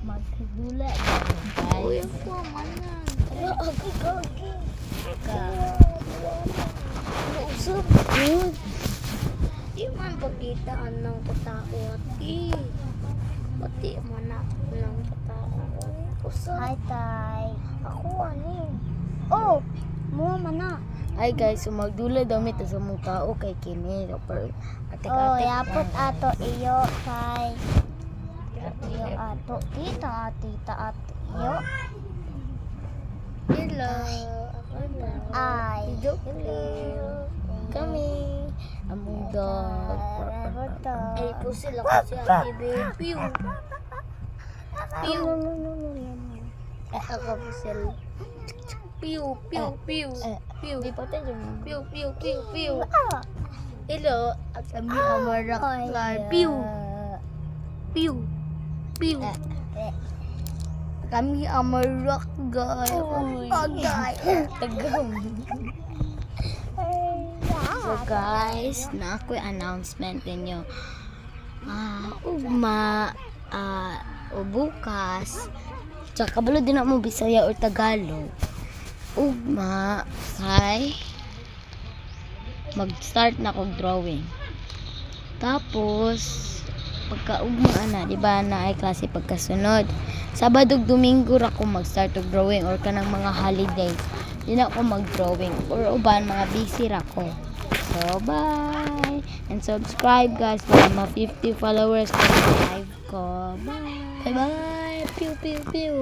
magdula Uy, guys. ako manan. Agi. Usap. Good. Di man pagkita ng katao ati. Pati man ng katao. Usap. Hi, Tay. Ako ani. Oh, mo man na. Ay guys, magdula daw mi sa mong tao kay kini. Pero Oh, yapot ato iyo, Tay. Iyo ato. Tita, iyo. Hello. Ako na. Ay. Hello. Kami. Among dog. Ay po sila kasi ati baby. Piu. Ako po sila. Piu, piu, piu. Piu. Di pa tayo. Piu, piu, piu, piu. Hello. At kami amarak kay piu. Piu. Piu. Kami amarak guys. Agay. Tagam. So guys, na ako'y announcement ninyo. Ugma, o bukas, tsaka kabalo din ako mo Bisaya or Tagalog. Ugma, ay, mag-start na akong drawing. Tapos, pagka-ugma na, di ba na ay klase pagkasunod. Sabado ug Domingo ra ko mag-start og drawing or kanang mga holidays. Di na ako mag-drawing or uban mga busy ra ko. So, bye! And subscribe guys para ma 50 followers ko live ko. Bye! Bye-bye! Pew, pew, pew!